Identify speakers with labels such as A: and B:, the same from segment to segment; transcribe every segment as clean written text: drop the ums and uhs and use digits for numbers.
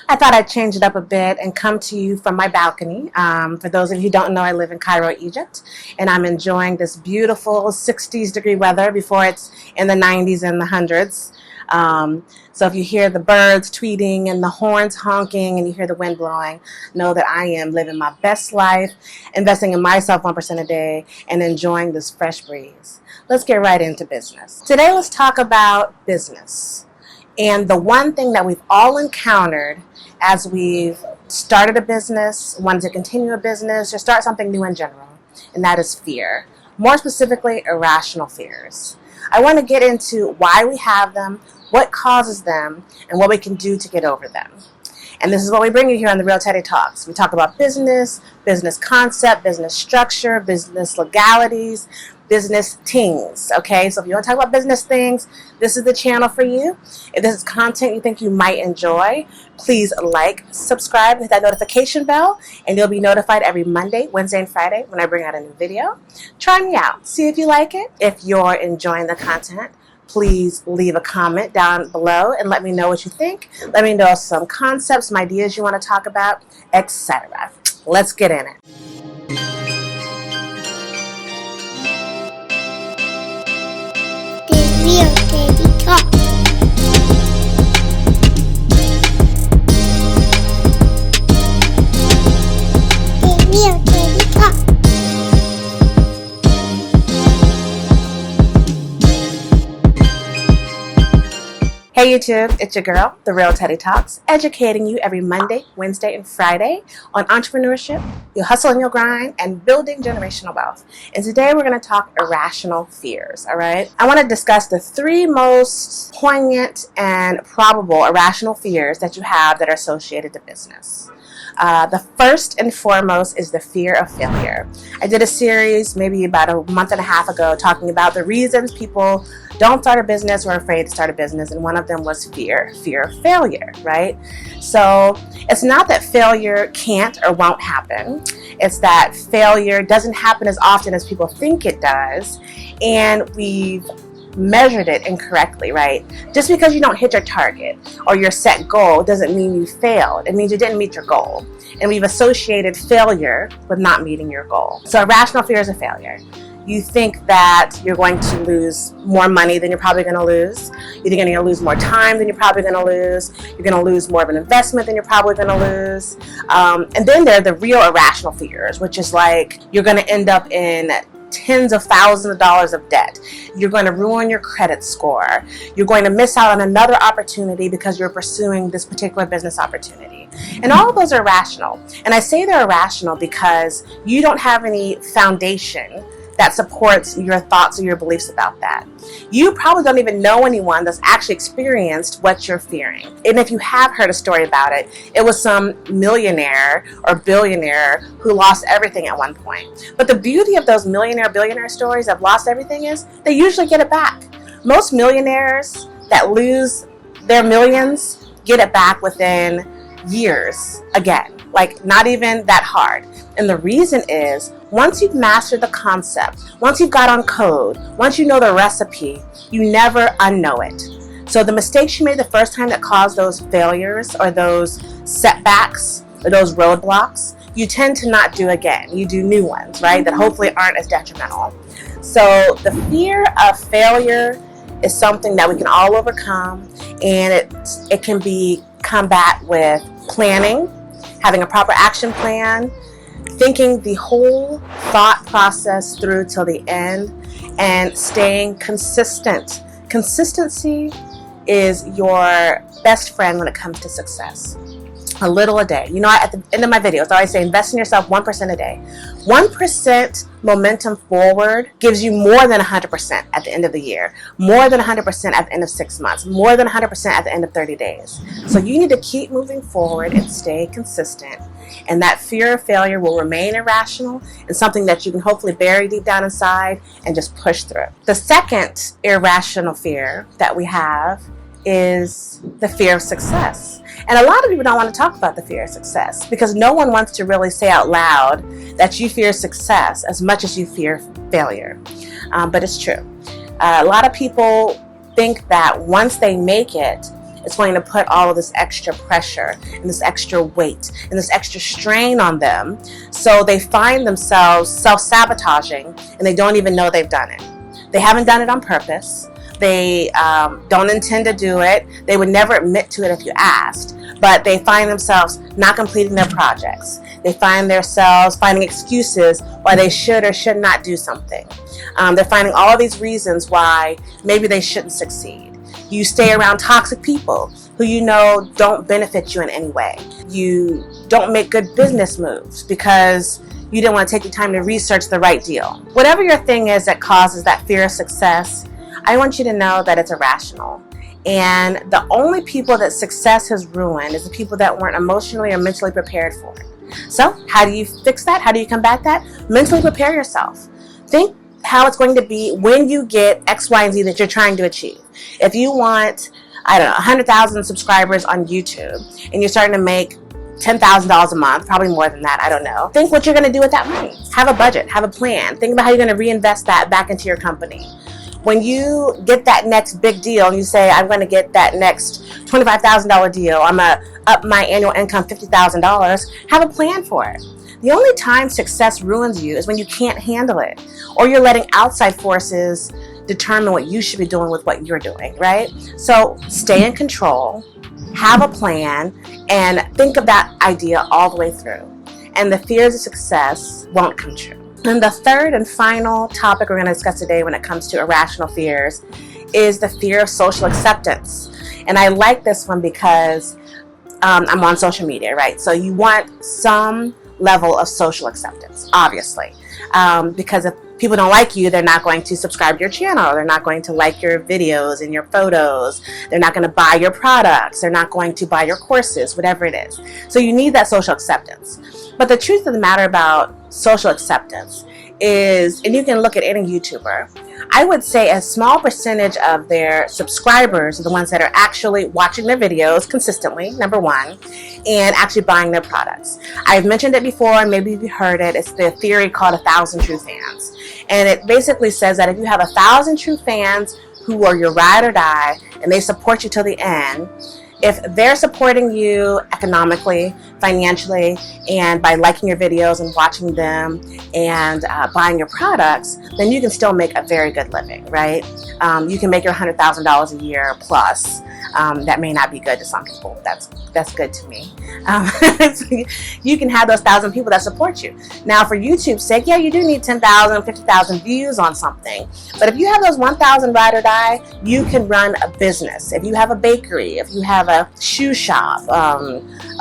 A: I thought I'd change it up a bit and come to you from my balcony. For those of you who don't know, I live in Cairo, Egypt, and I'm enjoying this beautiful 60s degree weather before it's in the 90s and the hundreds. So if you hear the birds tweeting and the horns honking and you hear the wind blowing, know that I am living my best life, investing in myself 1% a day, and enjoying this fresh breeze. Let's get right into business. Today, let's talk about business. And the one thing that we've all encountered as we've started a business, wanted to continue a business, or start something new in general, and that is fear. More specifically, irrational fears. I want to get into why we have them, what causes them, and what we can do to get over them. And this is what we bring you here on the Real Teddy Talks. We talk about business, business concept, business structure, business legalities, business things, okay? So if you want to talk about business things, this is the channel for you. If this is content you think you might enjoy, please like, subscribe, hit that notification bell, and you'll be notified every Monday, Wednesday, and Friday when I bring out a new video. Try me out. See if you like it. If you're enjoying the content, please leave a comment down below and let me know what you think. Let me know some concepts, some ideas you want to talk about, etc. Let's get in it.
B: Real Teddy Talk. Real Teddy Talk.
A: Hey YouTube, it's your girl, The Real Teddy Talks, educating you every Monday, Wednesday, and Friday on entrepreneurship, your hustle and your grind, and building generational wealth. And today we're going to talk irrational fears, all right? I want to discuss the three most poignant and probable irrational fears that you have that are associated to business. The first and foremost is the fear of failure. I did a series maybe about a month and a half ago talking about the reasons people don't start a business or are afraid to start a business, and one of them was fear of failure, right? So it's not that failure can't or won't happen. It's that failure doesn't happen as often as people think it does, and we've measured it incorrectly, right? Just because you don't hit your target or your set goal doesn't mean you failed. It means you didn't meet your goal. And we've associated failure with not meeting your goal. So irrational fear is a failure. You think that you're going to lose more money than you're probably going to lose. You think you're going to lose more time than you're probably going to lose. You're going to lose more of an investment than you're probably going to lose. And then there are the real irrational fears, which is like you're going to end up in tens of thousands of dollars of debt. You're going to ruin your credit score. You're going to miss out on another opportunity because you're pursuing this particular business opportunity. And all of those are irrational. And I say they're irrational because you don't have any foundation that supports your thoughts or your beliefs about that. You probably don't even know anyone that's actually experienced what you're fearing. And if you have heard a story about it, it was some millionaire or billionaire who lost everything at one point. But the beauty of those billionaire stories that lost everything is they usually get it back. Most millionaires that lose their millions get it back within years again, like not even that hard. And the reason is, once you've mastered the concept, once you've got on code, once you know the recipe, you never unknow it. So the mistakes you made the first time that caused those failures or those setbacks or those roadblocks, you tend to not do again. You do new ones, right, that hopefully aren't as detrimental. So the fear of failure is something that we can all overcome, and it can be combat with planning, having a proper action plan, thinking the whole thought process through till the end, and staying consistent. Consistency is your best friend when it comes to success. A little a day. You know, at the end of my videos, I always say invest in yourself 1% a day. 1% momentum forward gives you more than 100% at the end of the year, more than 100% at the end of 6 months, more than 100% at the end of 30 days. So you need to keep moving forward and stay consistent. And that fear of failure will remain irrational and something that you can hopefully bury deep down inside and just push through. The second irrational fear that we have is the fear of success. And a lot of people don't want to talk about the fear of success because no one wants to really say out loud that you fear success as much as you fear failure. But it's true. A lot of people think that once they make it, it's going to put all of this extra pressure and this extra weight and this extra strain on them. So they find themselves self-sabotaging and they don't even know they've done it. They haven't done it on purpose. They don't intend to do it. They would never admit to it if you asked, but they find themselves not completing their projects. They find themselves finding excuses why they should or should not do something. They're finding all these reasons why maybe they shouldn't succeed. You stay around toxic people who you know don't benefit you in any way. You don't make good business moves because you didn't want to take the time to research the right deal. Whatever your thing is that causes that fear of success, I want you to know that it's irrational. And the only people that success has ruined is the people that weren't emotionally or mentally prepared for it. So how do you fix that? How do you combat that? Mentally prepare yourself. Think how it's going to be when you get X, Y, and Z that you're trying to achieve. If you want, 100,000 subscribers on YouTube and you're starting to make $10,000 a month, probably more than that, I don't know. Think what you're going to do with that money. Have a budget, have a plan. Think about how you're going to reinvest that back into your company. When you get that next big deal and you say, I'm going to get that next $25,000 deal, I'm going to up my annual income $50,000, have a plan for it. The only time success ruins you is when you can't handle it, or you're letting outside forces determine what you should be doing with what you're doing, right? So stay in control, have a plan, and think of that idea all the way through. And the fears of success won't come true. And the third and final topic we're going to discuss today when it comes to irrational fears is the fear of social acceptance. And I like this one because I'm on social media, right? So you want some level of social acceptance, obviously. Because if people don't like you, they're not going to subscribe to your channel. They're not going to like your videos and your photos. They're not going to buy your products. They're not going to buy your courses, whatever it is. So you need that social acceptance. But the truth of the matter about social acceptance is, and you can look at any YouTuber, I would say a small percentage of their subscribers are the ones that are actually watching their videos consistently, number one, and actually buying their products. I've mentioned it before, and maybe you've heard it. It's the theory called 1,000 true fans. And it basically says that if you have 1,000 true fans who are your ride or die, and they support you till the end, if they're supporting you economically, financially, and by liking your videos and watching them and buying your products, then you can still make a very good living, right? You can make your $100,000 a year plus. That may not be good to some people. That's good to me. So you can have those 1,000 people that support you. Now, for YouTube's sake, yeah, you do need 10,000, 50,000 views on something. But if you have those 1,000 ride or die, you can run a business. If you have a bakery, if you have a shoe shop,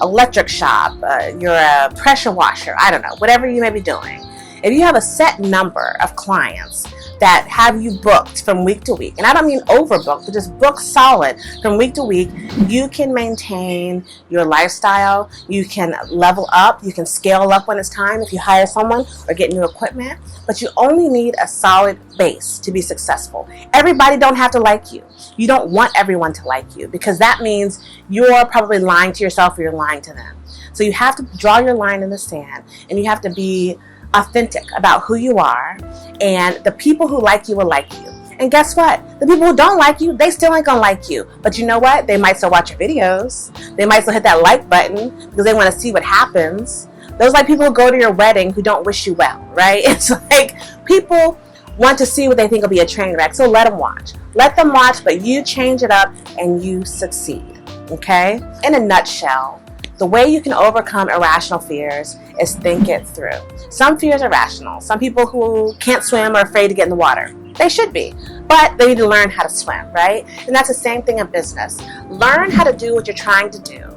A: electric shop, you're a pressure washer, I don't know, whatever you may be doing. If you have a set number of clients that have you booked from week to week, and I don't mean overbooked, but just booked solid from week to week, you can maintain your lifestyle, you can level up, you can scale up when it's time if you hire someone or get new equipment, but you only need a solid base to be successful. Everybody don't have to like you. You don't want everyone to like you, because that means you're probably lying to yourself or you're lying to them. So you have to draw your line in the sand, and you have to be authentic about who you are, and the people who like you will like you. And guess what? The people who don't like you, they still ain't gonna like you. But you know what? They might still watch your videos. They might still hit that like button because they want to see what happens. Those like people who go to your wedding who don't wish you well, right? It's like people want to see what they think will be a train wreck, so let them watch. Let them watch, but you change it up and you succeed, okay? In a nutshell, the way you can overcome irrational fears is think it through. Some fears are rational. Some people who can't swim are afraid to get in the water. They should be, but they need to learn how to swim, right? And that's the same thing in business. Learn how to do what you're trying to do,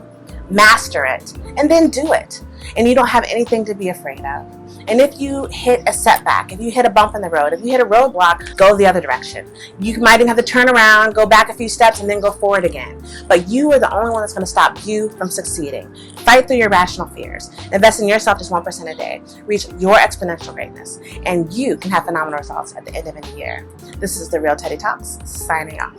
A: master it, and then do it. And you don't have anything to be afraid of. And if you hit a setback, if you hit a bump in the road, if you hit a roadblock, go the other direction. You might even have to turn around, go back a few steps, and then go forward again. But you are the only one that's going to stop you from succeeding. Fight through your rational fears. Invest in yourself just 1% a day. Reach your exponential greatness. And you can have phenomenal results at the end of any year. This is The Real Teddy Talks, signing off.